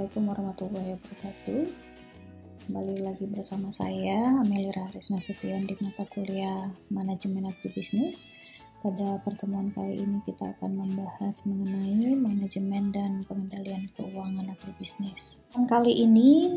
Assalamualaikum warahmatullahi wabarakatuh. Kembali lagi bersama saya Amelia Haris Nasution di mata kuliah Manajemen Agribisnis. Pada pertemuan kali ini kita akan membahas mengenai manajemen dan pengendalian keuangan agribisnis. Kali ini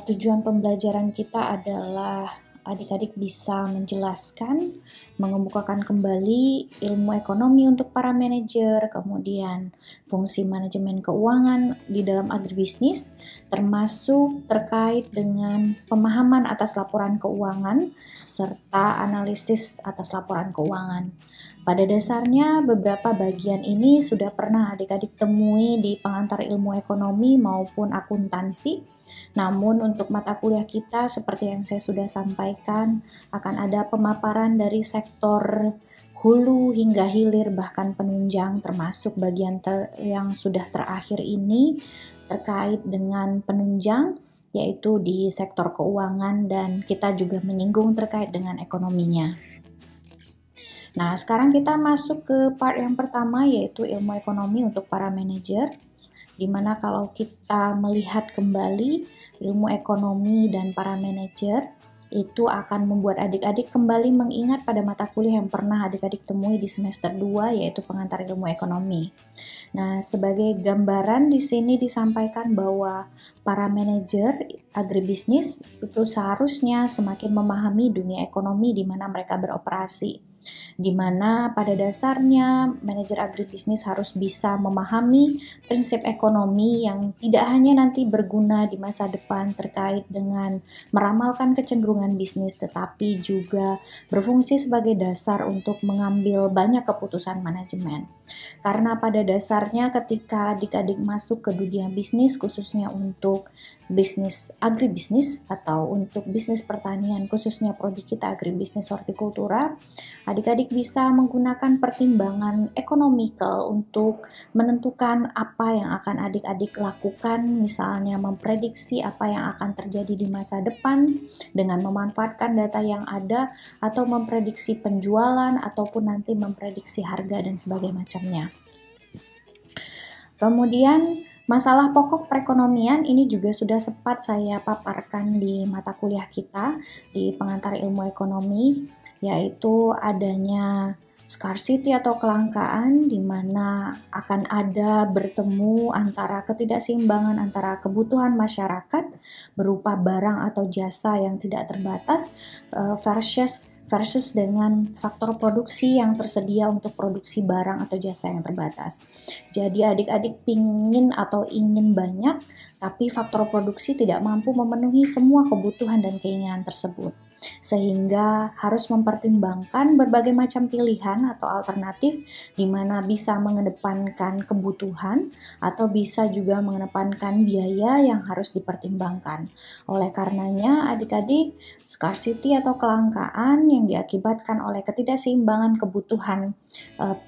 tujuan pembelajaran kita adalah adik-adik bisa menjelaskan, mengemukakan kembali ilmu ekonomi untuk para manajer, kemudian fungsi manajemen keuangan di dalam agribisnis, termasuk terkait dengan pemahaman atas laporan keuangan, serta analisis atas laporan keuangan. Pada dasarnya, beberapa bagian ini sudah pernah adik-adik temui di pengantar ilmu ekonomi maupun akuntansi. Namun untuk mata kuliah kita, seperti yang saya sudah sampaikan, akan ada pemaparan dari sektor hulu hingga hilir bahkan penunjang, termasuk bagian yang sudah terakhir ini terkait dengan penunjang, yaitu di sektor keuangan, dan kita juga menyinggung terkait dengan ekonominya. Nah, sekarang kita masuk ke part yang pertama, yaitu ilmu ekonomi untuk para manajer, di mana kalau kita melihat kembali ilmu ekonomi dan para manajer, itu akan membuat adik-adik kembali mengingat pada mata kuliah yang pernah adik-adik temui di semester 2, yaitu pengantar ilmu ekonomi. Nah, sebagai gambaran di sini disampaikan bahwa para manajer agribisnis itu seharusnya semakin memahami dunia ekonomi di mana mereka beroperasi, di mana pada dasarnya manajer agribisnis harus bisa memahami prinsip ekonomi yang tidak hanya nanti berguna di masa depan terkait dengan meramalkan kecenderungan bisnis, tetapi juga berfungsi sebagai dasar untuk mengambil banyak keputusan manajemen. Karena pada dasarnya ketika adik-adik masuk ke dunia bisnis, khususnya untuk bisnis agribisnis atau untuk bisnis pertanian, khususnya prodi kita agribisnis hortikultura, adik-adik bisa menggunakan pertimbangan ekonomikal untuk menentukan apa yang akan adik-adik lakukan, misalnya memprediksi apa yang akan terjadi di masa depan dengan memanfaatkan data yang ada, atau memprediksi penjualan, ataupun nanti memprediksi harga dan sebagainya macamnya. Kemudian masalah pokok perekonomian ini juga sudah sempat saya paparkan di mata kuliah kita di pengantar ilmu ekonomi, yaitu adanya scarcity atau kelangkaan, di mana akan ada bertemu antara ketidakseimbangan antara kebutuhan masyarakat berupa barang atau jasa yang tidak terbatas versus dengan faktor produksi yang tersedia untuk produksi barang atau jasa yang terbatas. Jadi adik-adik ingin banyak, tapi faktor produksi tidak mampu memenuhi semua kebutuhan dan keinginan tersebut. Sehingga harus mempertimbangkan berbagai macam pilihan atau alternatif, di mana bisa mengedepankan kebutuhan atau bisa juga mengedepankan biaya yang harus dipertimbangkan. Oleh karenanya, adik-adik, scarcity atau kelangkaan yang diakibatkan oleh ketidakseimbangan kebutuhan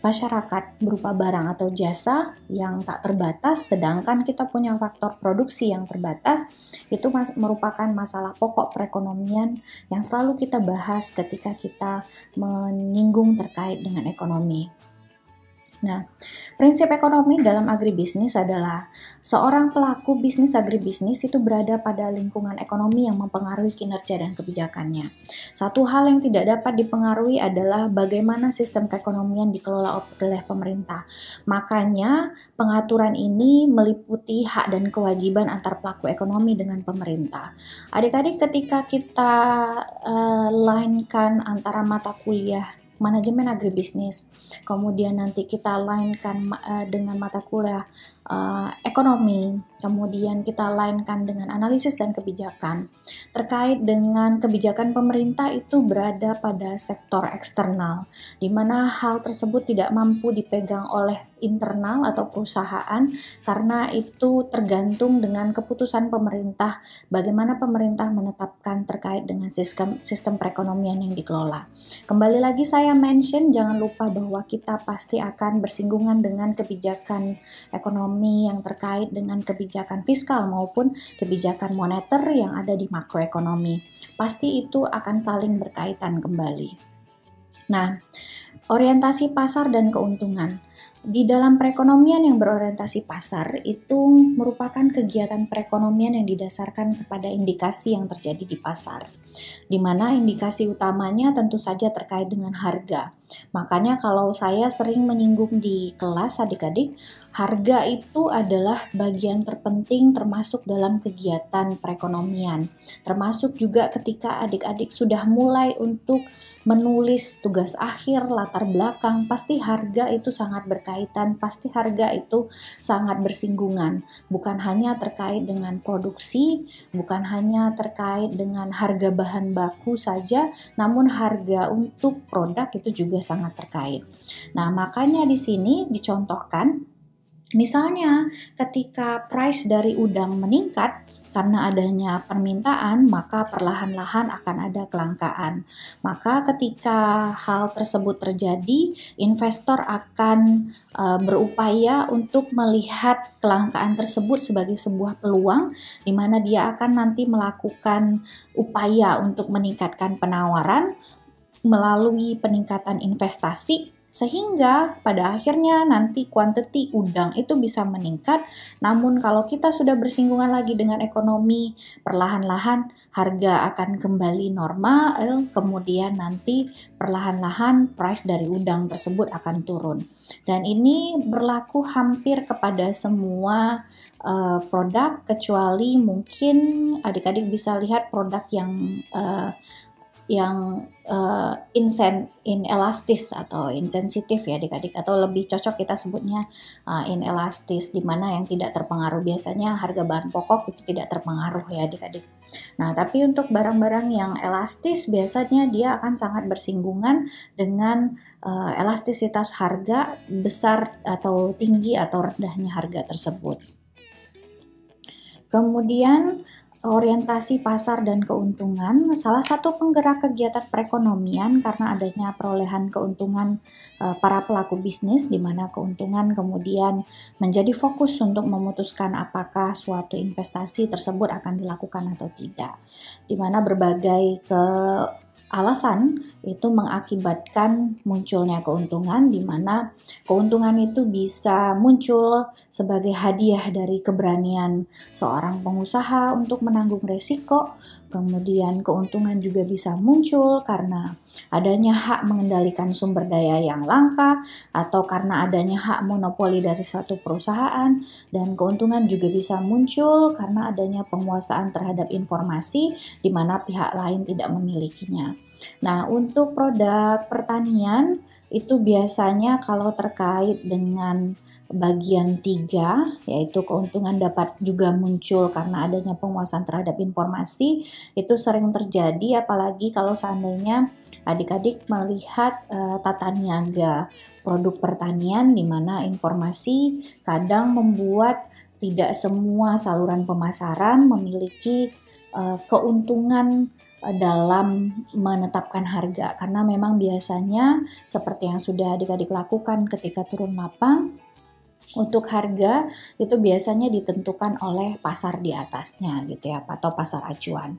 masyarakat berupa barang atau jasa yang tak terbatas, sedangkan kita punya faktor produksi yang terbatas, itu merupakan masalah pokok perekonomian yang selalu kita bahas ketika kita menyinggung terkait dengan ekonomi. Nah, prinsip ekonomi dalam agribisnis adalah seorang pelaku bisnis agribisnis itu berada pada lingkungan ekonomi yang mempengaruhi kinerja dan kebijakannya. Satu hal yang tidak dapat dipengaruhi adalah bagaimana sistem perekonomian dikelola oleh pemerintah. Makanya, pengaturan ini meliputi hak dan kewajiban antar pelaku ekonomi dengan pemerintah. Adik-adik, ketika kita lainkan antara mata kuliah manajemen agribisnis, kemudian nanti kita lainkan dengan mata kuliah ekonomi, kemudian kita lainkan dengan analisis dan kebijakan. Terkait dengan kebijakan pemerintah itu berada pada sektor eksternal, di mana hal tersebut tidak mampu dipegang oleh internal atau perusahaan, karena itu tergantung dengan keputusan pemerintah, bagaimana pemerintah menetapkan terkait dengan sistem perekonomian yang dikelola. Kembali lagi saya mention, jangan lupa bahwa kita pasti akan bersinggungan dengan kebijakan ekonomi yang terkait dengan kebijakan fiskal maupun kebijakan moneter yang ada di makroekonomi. Pasti itu akan saling berkaitan kembali. Nah, orientasi pasar dan keuntungan. Di dalam perekonomian yang berorientasi pasar, itu merupakan kegiatan perekonomian yang didasarkan kepada indikasi yang terjadi di pasar, di mana indikasi utamanya tentu saja terkait dengan harga. Makanya kalau saya sering menyinggung di kelas adik-adik, harga itu adalah bagian terpenting termasuk dalam kegiatan perekonomian. Termasuk juga ketika adik-adik sudah mulai untuk menulis tugas akhir, latar belakang, pasti harga itu sangat berkaitan, pasti harga itu sangat bersinggungan. Bukan hanya terkait dengan produksi, bukan hanya terkait dengan harga bahan baku saja, namun harga untuk produk itu juga sangat terkait. Nah, makanya di sini dicontohkan, misalnya ketika price dari udang meningkat karena adanya permintaan, maka perlahan-lahan akan ada kelangkaan. Maka ketika hal tersebut terjadi, investor akan berupaya untuk melihat kelangkaan tersebut sebagai sebuah peluang, di mana dia akan nanti melakukan upaya untuk meningkatkan penawaran melalui peningkatan investasi, sehingga pada akhirnya nanti kuantiti udang itu bisa meningkat. Namun kalau kita sudah bersinggungan lagi dengan ekonomi, perlahan-lahan harga akan kembali normal, kemudian nanti perlahan-lahan price dari udang tersebut akan turun. Dan ini berlaku hampir kepada semua produk, kecuali mungkin adik-adik bisa lihat produk yang inelastis atau insensitif ya adik-adik, atau lebih cocok kita sebutnya inelastis, di mana yang tidak terpengaruh. Biasanya harga bahan pokok itu tidak terpengaruh ya adik-adik. Nah, tapi untuk barang-barang yang elastis biasanya dia akan sangat bersinggungan dengan elastisitas harga, besar atau tinggi atau rendahnya harga tersebut. Kemudian orientasi pasar dan keuntungan, salah satu penggerak kegiatan perekonomian karena adanya perolehan keuntungan para pelaku bisnis, di mana keuntungan kemudian menjadi fokus untuk memutuskan apakah suatu investasi tersebut akan dilakukan atau tidak, di mana berbagai alasan itu mengakibatkan munculnya keuntungan, di mana keuntungan itu bisa muncul sebagai hadiah dari keberanian seorang pengusaha untuk menanggung resiko. Kemudian keuntungan juga bisa muncul karena adanya hak mengendalikan sumber daya yang langka, atau karena adanya hak monopoli dari suatu perusahaan. Dan keuntungan juga bisa muncul karena adanya penguasaan terhadap informasi di mana pihak lain tidak memilikinya. Nah, untuk produk pertanian itu biasanya kalau terkait dengan bagian 3, yaitu keuntungan dapat juga muncul karena adanya penguasaan terhadap informasi, itu sering terjadi apalagi kalau seandainya adik-adik melihat tata niaga produk pertanian, di mana informasi kadang membuat tidak semua saluran pemasaran memiliki keuntungan dalam menetapkan harga, karena memang biasanya seperti yang sudah adik-adik lakukan ketika turun lapang, untuk harga itu biasanya ditentukan oleh pasar di atasnya gitu ya, atau pasar acuan.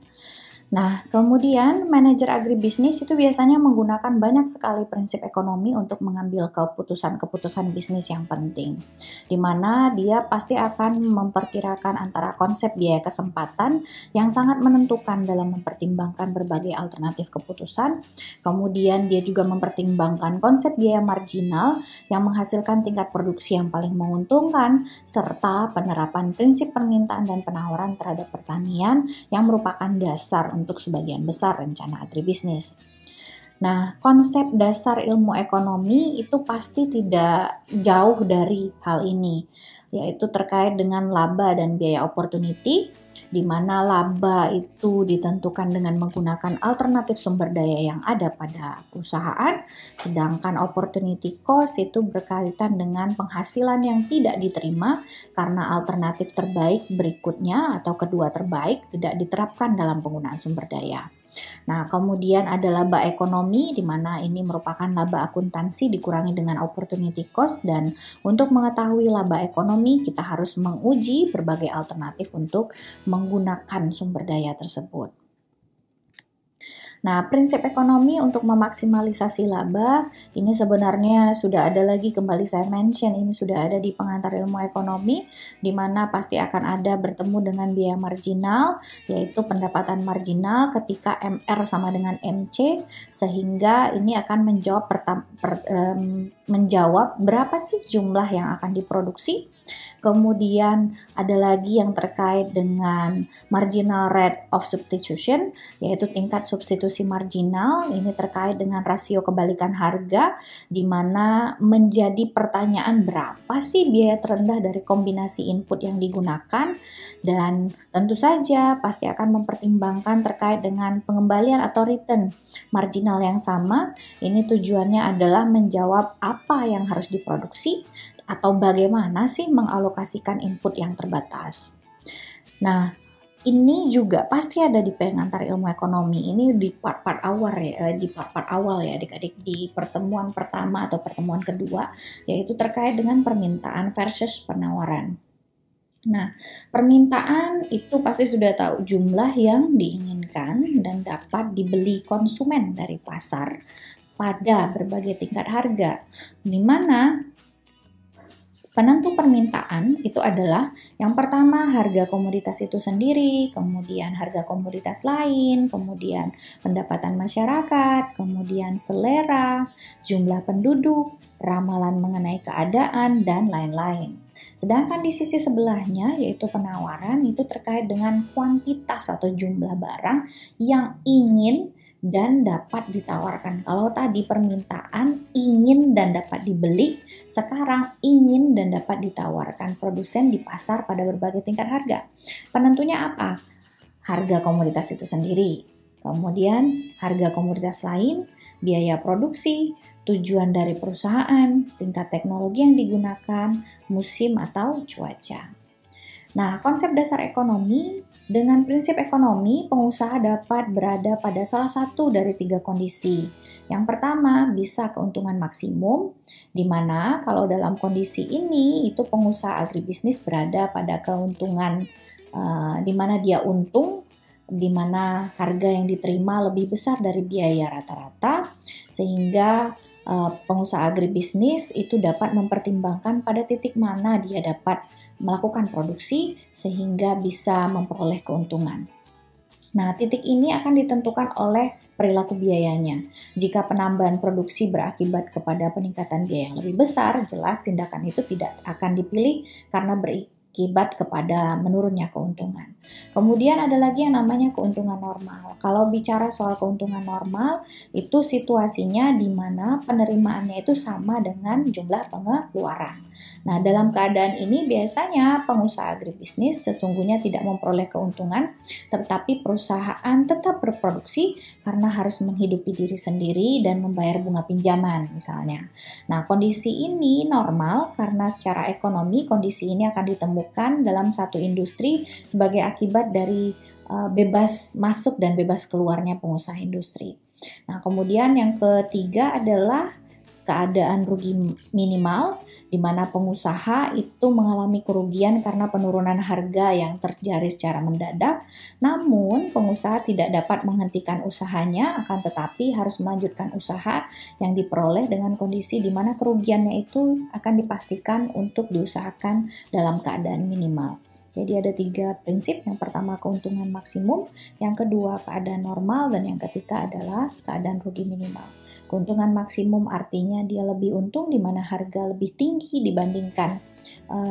Nah, kemudian manajer agribisnis itu biasanya menggunakan banyak sekali prinsip ekonomi untuk mengambil keputusan-keputusan bisnis yang penting, di mana dia pasti akan memperkirakan antara konsep biaya kesempatan yang sangat menentukan dalam mempertimbangkan berbagai alternatif keputusan. Kemudian dia juga mempertimbangkan konsep biaya marginal yang menghasilkan tingkat produksi yang paling menguntungkan, serta penerapan prinsip permintaan dan penawaran terhadap pertanian yang merupakan dasar untuk sebagian besar rencana agribisnis. Nah, konsep dasar ilmu ekonomi itu pasti tidak jauh dari hal ini, yaitu terkait dengan laba dan biaya opportunity, di mana laba itu ditentukan dengan menggunakan alternatif sumber daya yang ada pada perusahaan, sedangkan opportunity cost itu berkaitan dengan penghasilan yang tidak diterima karena alternatif terbaik berikutnya atau kedua terbaik tidak diterapkan dalam penggunaan sumber daya. Nah, kemudian ada laba ekonomi, di mana ini merupakan laba akuntansi dikurangi dengan opportunity cost, dan untuk mengetahui laba ekonomi kita harus menguji berbagai alternatif untuk menggunakan sumber daya tersebut. Nah, prinsip ekonomi untuk memaksimalisasi laba, ini sebenarnya sudah ada lagi, kembali saya mention, ini sudah ada di pengantar ilmu ekonomi, di mana pasti akan ada bertemu dengan biaya marginal, yaitu pendapatan marginal ketika MR sama dengan MC, sehingga ini akan menjawab berapa sih jumlah yang akan diproduksi. Kemudian ada lagi yang terkait dengan marginal rate of substitution, yaitu tingkat substitusi marginal. Ini terkait dengan rasio kebalikan harga, di mana menjadi pertanyaan berapa sih biaya terendah dari kombinasi input yang digunakan, dan tentu saja pasti akan mempertimbangkan terkait dengan pengembalian atau return marginal yang sama. Ini tujuannya adalah menjawab apa yang harus diproduksi atau bagaimana sih mengalokasikan input yang terbatas. Nah, ini juga pasti ada di pengantar ilmu ekonomi. Ini di part-part awal ya, adik-adik, di pertemuan pertama atau pertemuan kedua, yaitu terkait dengan permintaan versus penawaran. Nah, permintaan itu pasti sudah tahu jumlah yang diinginkan dan dapat dibeli konsumen dari pasar pada berbagai tingkat harga, di mana penentu permintaan itu adalah yang pertama harga komoditas itu sendiri, kemudian harga komoditas lain, kemudian pendapatan masyarakat, kemudian selera, jumlah penduduk, ramalan mengenai keadaan, dan lain-lain. Sedangkan di sisi sebelahnya, yaitu penawaran, itu terkait dengan kuantitas atau jumlah barang yang ingin dan dapat ditawarkan. Kalau tadi permintaan ingin dan dapat dibeli, sekarang ingin dan dapat ditawarkan produsen di pasar pada berbagai tingkat harga. Penentunya apa? Harga komoditas itu sendiri, kemudian harga komoditas lain, biaya produksi, tujuan dari perusahaan, tingkat teknologi yang digunakan, musim atau cuaca. Nah, konsep dasar ekonomi, dengan prinsip ekonomi, pengusaha dapat berada pada salah satu dari 3 kondisi. Yang pertama, bisa keuntungan maksimum, di mana kalau dalam kondisi ini, itu pengusaha agribisnis berada pada keuntungan di mana dia untung, di mana harga yang diterima lebih besar dari biaya rata-rata, sehingga pengusaha agribisnis itu dapat mempertimbangkan pada titik mana dia dapat melakukan produksi sehingga bisa memperoleh keuntungan. Nah, titik ini akan ditentukan oleh perilaku biayanya. Jika penambahan produksi berakibat kepada peningkatan biaya yang lebih besar, jelas tindakan itu tidak akan dipilih karena berakibat kepada menurunnya keuntungan. Kemudian ada lagi yang namanya keuntungan normal. Kalau bicara soal keuntungan normal, itu situasinya di mana penerimaannya itu sama dengan jumlah pengeluaran. Nah, dalam keadaan ini biasanya pengusaha agribisnis sesungguhnya tidak memperoleh keuntungan, tetapi perusahaan tetap berproduksi karena harus menghidupi diri sendiri dan membayar bunga pinjaman misalnya. Nah, kondisi ini normal karena secara ekonomi kondisi ini akan ditemukan dalam satu industri sebagai akibat dari bebas masuk dan bebas keluarnya pengusaha industri. Nah, kemudian yang ketiga adalah keadaan rugi minimal, di mana pengusaha itu mengalami kerugian karena penurunan harga yang terjadi secara mendadak, namun pengusaha tidak dapat menghentikan usahanya, akan tetapi harus melanjutkan usaha yang diperoleh dengan kondisi di mana kerugiannya itu akan dipastikan untuk diusahakan dalam keadaan minimal. Jadi ada 3 prinsip, yang pertama keuntungan maksimum, yang kedua keadaan normal, dan yang ketiga adalah keadaan rugi minimal. Keuntungan maksimum artinya dia lebih untung di mana harga lebih tinggi dibandingkan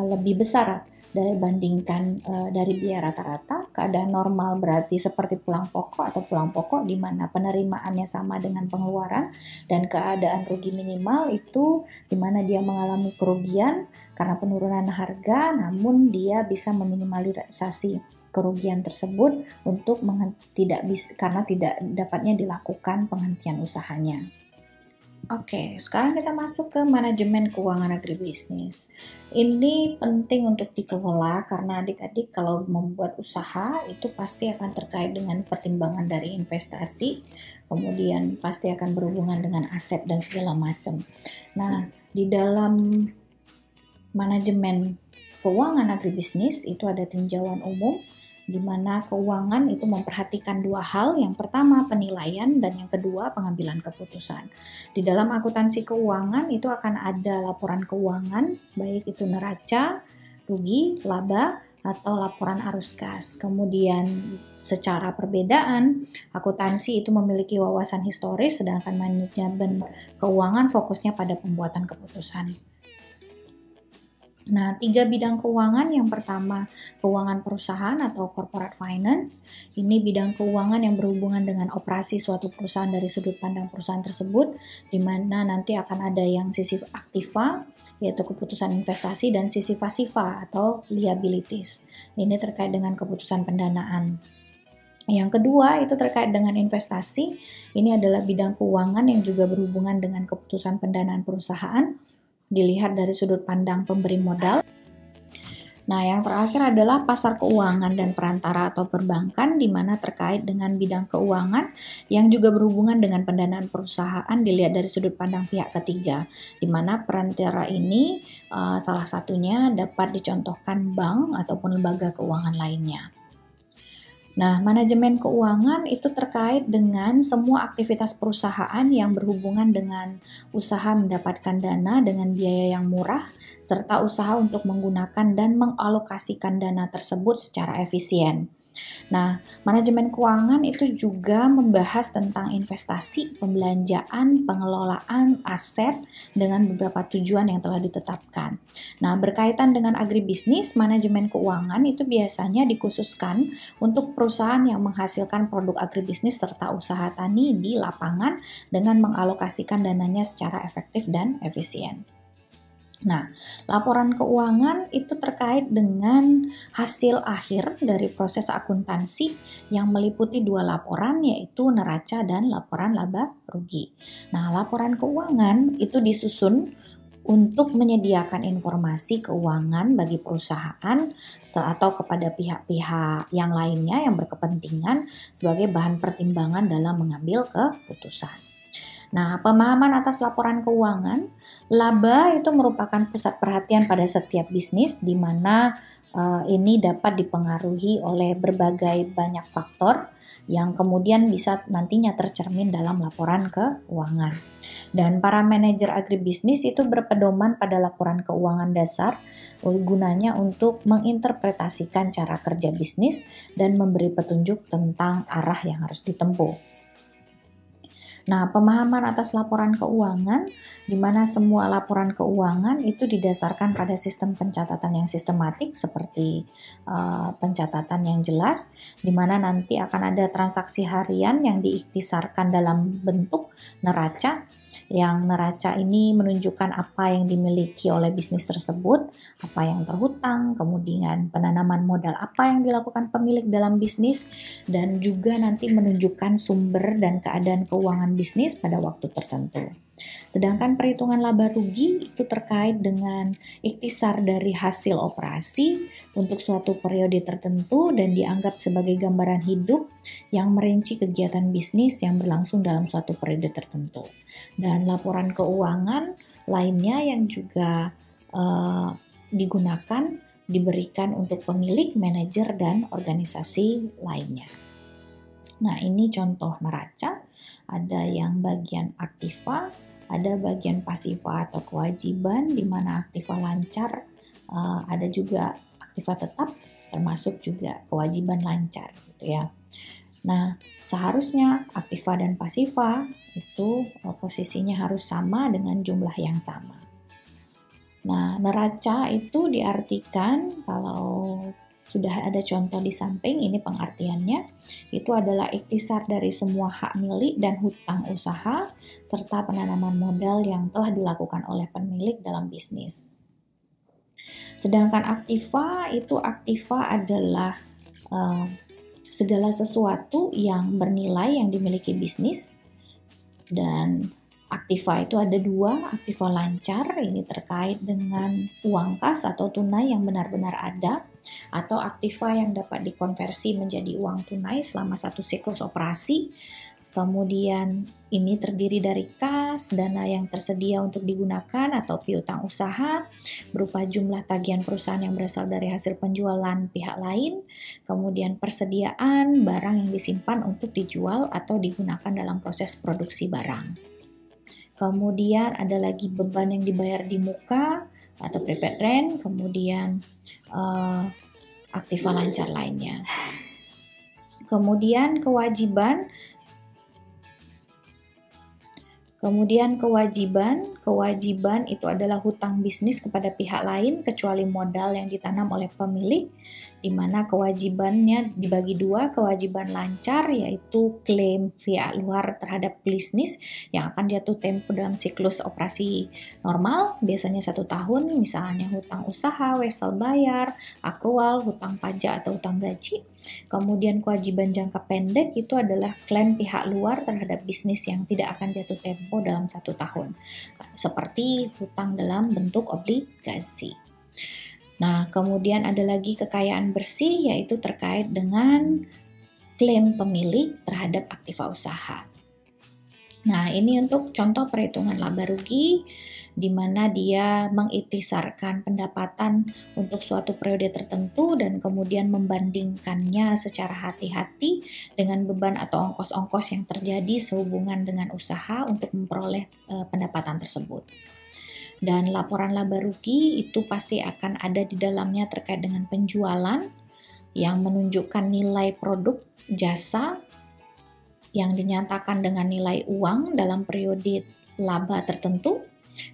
lebih besar dibandingkan dari biaya rata-rata. Keadaan normal berarti seperti pulang pokok atau pulang pokok di mana penerimaannya sama dengan pengeluaran, dan keadaan rugi minimal itu di mana dia mengalami kerugian karena penurunan harga, namun dia bisa meminimalisasi kerugian tersebut karena tidak dapatnya dilakukan penghentian usahanya. Oke, sekarang kita masuk ke manajemen keuangan agribisnis. Ini penting untuk dikelola karena adik-adik kalau membuat usaha itu pasti akan terkait dengan pertimbangan dari investasi, kemudian pasti akan berhubungan dengan aset dan segala macam. Nah, di dalam manajemen keuangan agribisnis itu ada tinjauan umum, di mana keuangan itu memperhatikan dua hal. Yang pertama penilaian dan yang kedua pengambilan keputusan. Di dalam akuntansi keuangan itu akan ada laporan keuangan, baik itu neraca, rugi, laba, atau laporan arus kas. Kemudian secara perbedaan, akuntansi itu memiliki wawasan historis, sedangkan manajemen keuangan fokusnya pada pembuatan keputusan. Nah, 3 bidang keuangan. Yang pertama, keuangan perusahaan atau corporate finance. Ini bidang keuangan yang berhubungan dengan operasi suatu perusahaan dari sudut pandang perusahaan tersebut, di mana nanti akan ada yang sisi aktiva, yaitu keputusan investasi, dan sisi pasiva atau liabilities. Ini terkait dengan keputusan pendanaan. Yang kedua itu terkait dengan investasi. Ini adalah bidang keuangan yang juga berhubungan dengan keputusan pendanaan perusahaan, dilihat dari sudut pandang pemberi modal. Nah, yang terakhir adalah pasar keuangan dan perantara atau perbankan, di mana terkait dengan bidang keuangan yang juga berhubungan dengan pendanaan perusahaan dilihat dari sudut pandang pihak ketiga, di mana perantara ini salah satunya dapat dicontohkan bank ataupun lembaga keuangan lainnya. Nah, manajemen keuangan itu terkait dengan semua aktivitas perusahaan yang berhubungan dengan usaha mendapatkan dana dengan biaya yang murah, serta usaha untuk menggunakan dan mengalokasikan dana tersebut secara efisien. Nah, manajemen keuangan itu juga membahas tentang investasi, pembelanjaan, pengelolaan aset dengan beberapa tujuan yang telah ditetapkan. Nah, berkaitan dengan agribisnis, manajemen keuangan itu biasanya dikhususkan untuk perusahaan yang menghasilkan produk agribisnis serta usaha tani di lapangan dengan mengalokasikan dananya secara efektif dan efisien. Nah, laporan keuangan itu terkait dengan hasil akhir dari proses akuntansi yang meliputi 2 laporan, yaitu neraca dan laporan laba rugi. Nah, laporan keuangan itu disusun untuk menyediakan informasi keuangan bagi perusahaan atau kepada pihak-pihak yang lainnya yang berkepentingan sebagai bahan pertimbangan dalam mengambil keputusan. Nah, pemahaman atas laporan keuangan, laba itu merupakan pusat perhatian pada setiap bisnis, di mana ini dapat dipengaruhi oleh berbagai banyak faktor yang kemudian bisa nantinya tercermin dalam laporan keuangan. Dan para manajer agribisnis itu berpedoman pada laporan keuangan dasar, gunanya untuk menginterpretasikan cara kerja bisnis dan memberi petunjuk tentang arah yang harus ditempuh. Nah, pemahaman atas laporan keuangan, di mana semua laporan keuangan itu didasarkan pada sistem pencatatan yang sistematik seperti pencatatan yang jelas, di mana nanti akan ada transaksi harian yang diiktisarkan dalam bentuk neraca, yang neraca ini menunjukkan apa yang dimiliki oleh bisnis tersebut, apa yang terhutang, kemudian penanaman modal apa yang dilakukan pemilik dalam bisnis, dan juga nanti menunjukkan sumber dan keadaan keuangan bisnis pada waktu tertentu. Sedangkan perhitungan laba rugi itu terkait dengan ikhtisar dari hasil operasi untuk suatu periode tertentu dan dianggap sebagai gambaran hidup yang merinci kegiatan bisnis yang berlangsung dalam suatu periode tertentu. Dan laporan keuangan lainnya yang juga diberikan untuk pemilik, manajer, dan organisasi lainnya. Nah, ini contoh neraca. Ada yang bagian aktiva, ada bagian pasiva atau kewajiban, di mana aktiva lancar, ada juga aktiva tetap, termasuk juga kewajiban lancar, gitu ya. Nah, seharusnya aktiva dan pasiva itu posisinya harus sama dengan jumlah yang sama. Nah, neraca itu diartikan, kalau sudah ada contoh di samping, ini pengertiannya, itu adalah ikhtisar dari semua hak milik dan hutang usaha, serta penanaman modal yang telah dilakukan oleh pemilik dalam bisnis. Sedangkan aktiva adalah segala sesuatu yang bernilai yang dimiliki bisnis, dan aktiva itu ada 2, aktiva lancar, ini terkait dengan uang kas atau tunai yang benar-benar ada, atau aktiva yang dapat dikonversi menjadi uang tunai selama satu siklus operasi, Kemudian ini terdiri dari kas, dana yang tersedia untuk digunakan atau piutang usaha, berupa jumlah tagihan perusahaan yang berasal dari hasil penjualan pihak lain, kemudian persediaan barang yang disimpan untuk dijual atau digunakan dalam proses produksi barang. Kemudian ada lagi beban yang dibayar di muka atau prepaid rent, kemudian aktiva lancar lainnya. Kemudian kewajiban itu adalah hutang bisnis kepada pihak lain kecuali modal yang ditanam oleh pemilik, di mana kewajibannya dibagi dua, kewajiban lancar yaitu klaim pihak luar terhadap bisnis yang akan jatuh tempo dalam siklus operasi normal, biasanya 1 tahun, misalnya hutang usaha, wesel bayar, akrual, hutang pajak atau hutang gaji. Kemudian kewajiban jangka pendek itu adalah klaim pihak luar terhadap bisnis yang tidak akan jatuh tempo dalam 1 tahun, seperti hutang dalam bentuk obligasi. Nah, kemudian ada lagi kekayaan bersih, yaitu terkait dengan klaim pemilik terhadap aktiva usaha. Nah, ini untuk contoh perhitungan laba rugi, di mana dia mengikhtisarkan pendapatan untuk suatu periode tertentu dan kemudian membandingkannya secara hati-hati dengan beban atau ongkos-ongkos yang terjadi sehubungan dengan usaha untuk memperoleh pendapatan tersebut. Dan laporan laba rugi itu pasti akan ada di dalamnya terkait dengan penjualan yang menunjukkan nilai produk jasa yang dinyatakan dengan nilai uang dalam periode laba tertentu.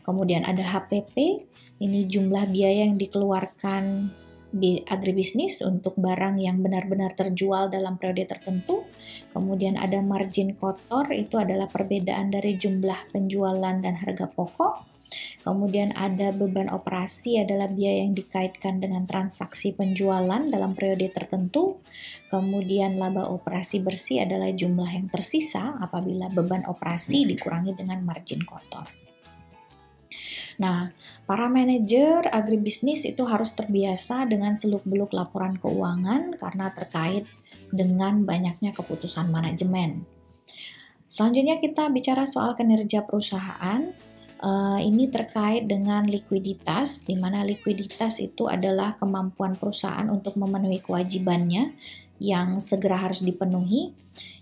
Kemudian ada HPP, ini jumlah biaya yang dikeluarkan di agribisnis untuk barang yang benar-benar terjual dalam periode tertentu. Kemudian ada margin kotor, itu adalah perbedaan dari jumlah penjualan dan harga pokok. Kemudian ada beban operasi, adalah biaya yang dikaitkan dengan transaksi penjualan dalam periode tertentu. Kemudian laba operasi bersih adalah jumlah yang tersisa apabila beban operasi dikurangi dengan margin kotor. Nah, para manajer agribisnis itu harus terbiasa dengan seluk-beluk laporan keuangan karena terkait dengan banyaknya keputusan manajemen. Selanjutnya kita bicara soal kinerja perusahaan. Ini terkait dengan likuiditas, di mana likuiditas itu adalah kemampuan perusahaan untuk memenuhi kewajibannya yang segera harus dipenuhi.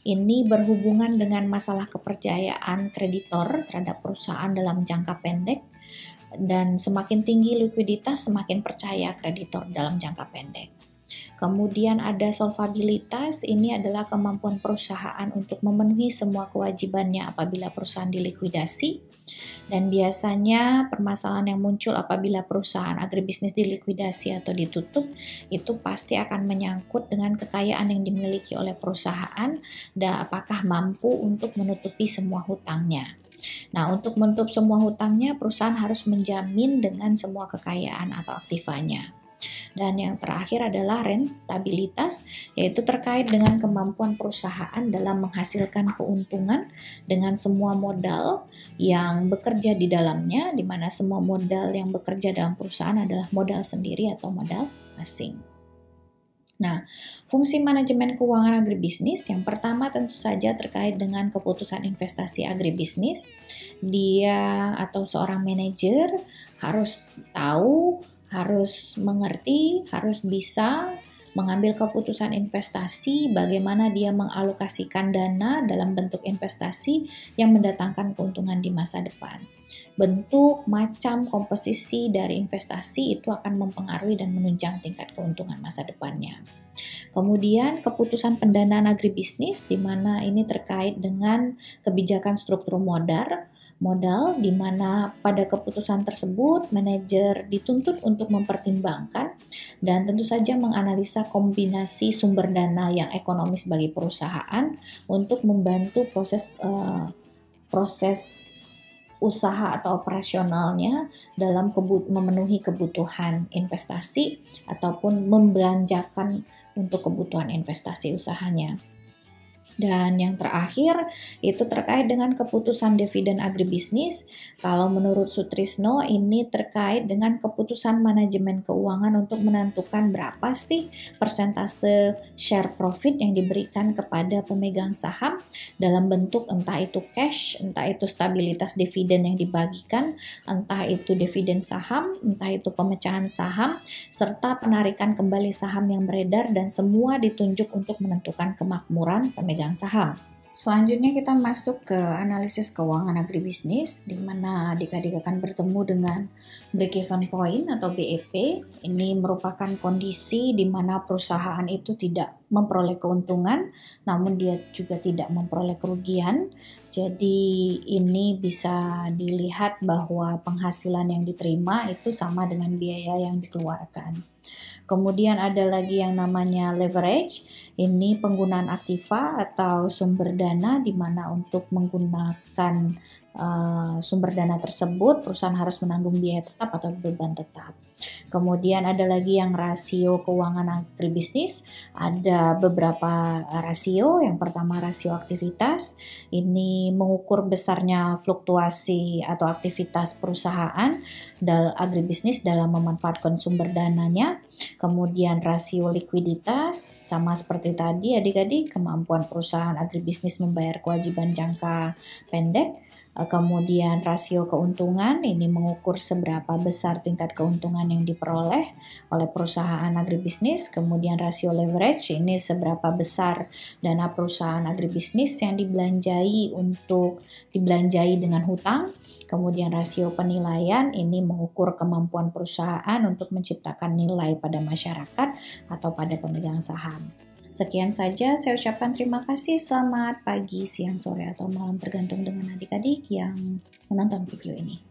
Ini berhubungan dengan masalah kepercayaan kreditor terhadap perusahaan dalam jangka pendek, dan semakin tinggi likuiditas semakin percaya kreditor dalam jangka pendek. Kemudian ada solvabilitas, ini adalah kemampuan perusahaan untuk memenuhi semua kewajibannya apabila perusahaan dilikuidasi. Dan biasanya permasalahan yang muncul apabila perusahaan agribisnis dilikuidasi atau ditutup itu pasti akan menyangkut dengan kekayaan yang dimiliki oleh perusahaan dan apakah mampu untuk menutupi semua hutangnya. Nah, untuk menutup semua hutangnya, perusahaan harus menjamin dengan semua kekayaan atau aktivanya. Dan yang terakhir adalah rentabilitas, yaitu terkait dengan kemampuan perusahaan dalam menghasilkan keuntungan dengan semua modal yang bekerja di dalamnya, di mana semua modal yang bekerja dalam perusahaan adalah modal sendiri atau modal asing. Nah, fungsi manajemen keuangan agribisnis yang pertama tentu saja terkait dengan keputusan investasi agribisnis. Dia atau seorang manajer harus tahu, harus mengerti, harus bisa mengambil keputusan investasi, bagaimana dia mengalokasikan dana dalam bentuk investasi yang mendatangkan keuntungan di masa depan. Bentuk, macam, komposisi dari investasi itu akan mempengaruhi dan menunjang tingkat keuntungan masa depannya. Kemudian keputusan pendanaan agribisnis, di mana ini terkait dengan kebijakan struktur modal, di mana pada keputusan tersebut manajer dituntut untuk mempertimbangkan dan tentu saja menganalisa kombinasi sumber dana yang ekonomis bagi perusahaan untuk membantu proses usaha atau operasionalnya dalam memenuhi kebutuhan investasi ataupun membelanjakan untuk kebutuhan investasi usahanya. Dan yang terakhir itu terkait dengan keputusan dividen agribisnis. Kalau menurut Sutrisno ini terkait dengan keputusan manajemen keuangan untuk menentukan berapa sih persentase share profit yang diberikan kepada pemegang saham dalam bentuk entah itu cash, entah itu stabilitas dividen yang dibagikan, entah itu dividen saham, entah itu pemecahan saham, serta penarikan kembali saham yang beredar, dan semua ditunjuk untuk menentukan kemakmuran pemegang saham. Selanjutnya kita masuk ke analisis keuangan agribisnis, di mana adik-adik akan bertemu dengan break-even point atau BEP. Ini merupakan kondisi di mana perusahaan itu tidak memperoleh keuntungan, namun dia juga tidak memperoleh kerugian. Jadi ini bisa dilihat bahwa penghasilan yang diterima itu sama dengan biaya yang dikeluarkan. Kemudian ada lagi yang namanya leverage. Ini penggunaan aktiva atau sumber dana, di mana untuk menggunakan sumber dana tersebut perusahaan harus menanggung biaya tetap atau beban tetap. Kemudian ada lagi yang rasio keuangan agribisnis. Ada beberapa rasio. Yang pertama rasio aktivitas. Ini mengukur besarnya fluktuasi atau aktivitas perusahaan agribisnis dalam memanfaatkan sumber dananya. Kemudian rasio likuiditas, sama seperti tadi adik-adik, kemampuan perusahaan agribisnis membayar kewajiban jangka pendek. Kemudian rasio keuntungan, ini mengukur seberapa besar tingkat keuntungan yang diperoleh oleh perusahaan agribisnis. Kemudian rasio leverage, ini seberapa besar dana perusahaan agribisnis yang dibelanjai dengan hutang. Kemudian rasio penilaian, ini mengukur kemampuan perusahaan untuk menciptakan nilai pada masyarakat atau pada pemegang saham. Sekian saja, saya ucapkan terima kasih. Selamat pagi, siang, sore, atau malam, tergantung dengan adik-adik yang menonton video ini.